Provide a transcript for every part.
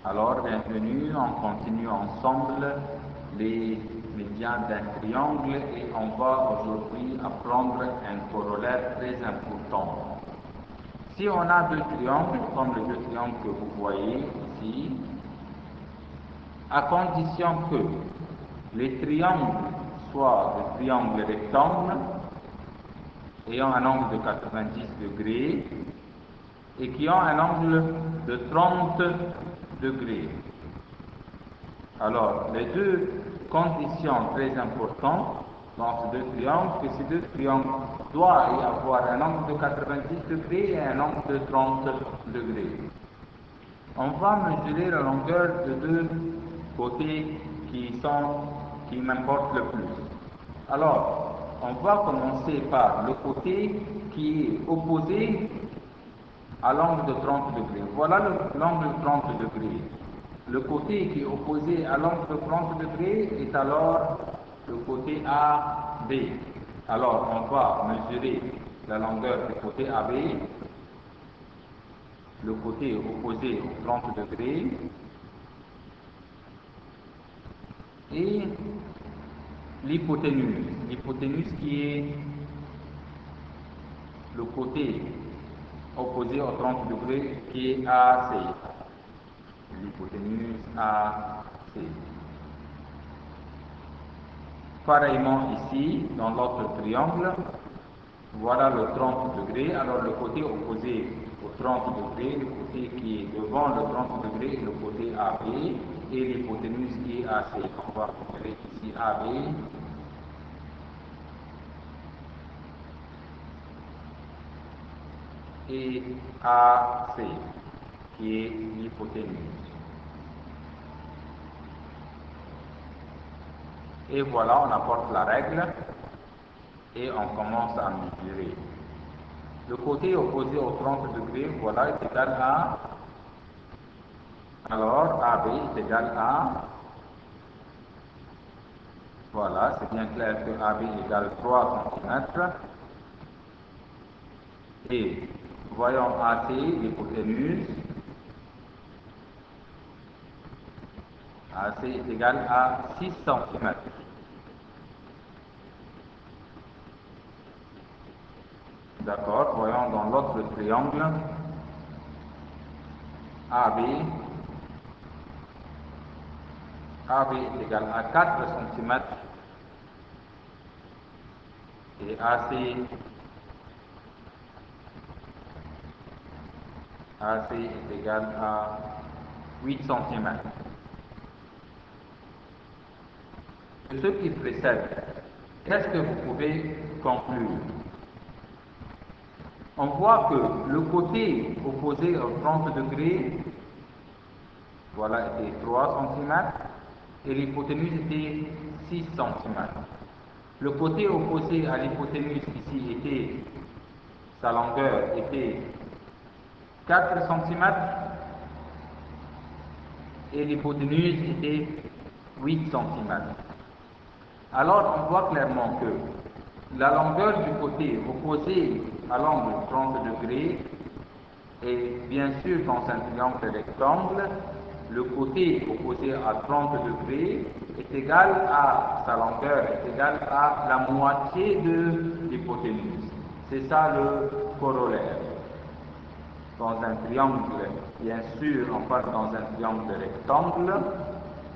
Alors, bienvenue, on continue ensemble les médians d'un triangle et on va aujourd'hui apprendre un corollaire très important. Si on a deux triangles, comme les deux triangles que vous voyez ici, à condition que les triangles soient des triangles rectangles ayant un angle de 90 degrés et qui ont un angle de 30 degrés. Alors, les deux conditions très importantes dans ces deux triangles, que ces deux triangles doivent y avoir un angle de 90 degrés et un angle de 30 degrés. On va mesurer la longueur de deux côtés qui m'importent le plus. Alors, on va commencer par le côté qui est opposé à l'angle de 30 degrés. Voilà l'angle de 30 degrés. Le côté qui est opposé à l'angle de 30 degrés est alors le côté AB. Alors, on va mesurer la longueur du côté AB, le côté opposé aux 30 degrés, et l'hypoténuse. L'hypoténuse qui est le côté opposé aux 30 degrés qui est AC. L'hypoténuse AC. Pareillement ici, dans l'autre triangle, voilà le 30 degrés. Alors le côté opposé au 30 degrés, le côté qui est devant le 30 degrés, le côté AB, et l'hypoténuse qui est AC. On va mesurer ici AB. Et AC, qui est l'hypoténuse. Et voilà, on apporte la règle et on commence à mesurer. Le côté opposé au 30 degrés, voilà, est égal à, alors AB est égal à, voilà, c'est bien clair que AB égale 3 cm. Et voyons AC, l'hypoténuse. AC est égal à 6 cm. D'accord, voyons dans l'autre triangle, AB est égal à 4 cm et AC est égal à 8 cm. De ce qui précède, qu'est-ce que vous pouvez conclure? On voit que le côté opposé aux 30 degrés, voilà, était 3 cm et l'hypoténuse était 6 cm. Le côté opposé à l'hypoténuse ici était, sa longueur était 4 cm et l'hypoténuse était 8 cm. Alors on voit clairement que la longueur du côté opposé à l'angle 30 degrés est bien sûr dans un triangle rectangle, le côté opposé à 30 degrés est égal à, sa longueur est égale à la moitié de l'hypoténuse. C'est ça le corollaire. Dans un triangle, bien sûr, on parle dans un triangle rectangle,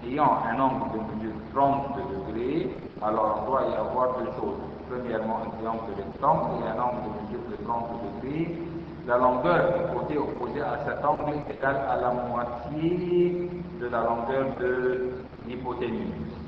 ayant un angle de mesure 30 degrés, alors on doit y avoir deux choses. Premièrement, un triangle rectangle et un angle de mesure de 30 degrés. La longueur du côté opposé à cet angle est égale à la moitié de la longueur de l'hypoténuse.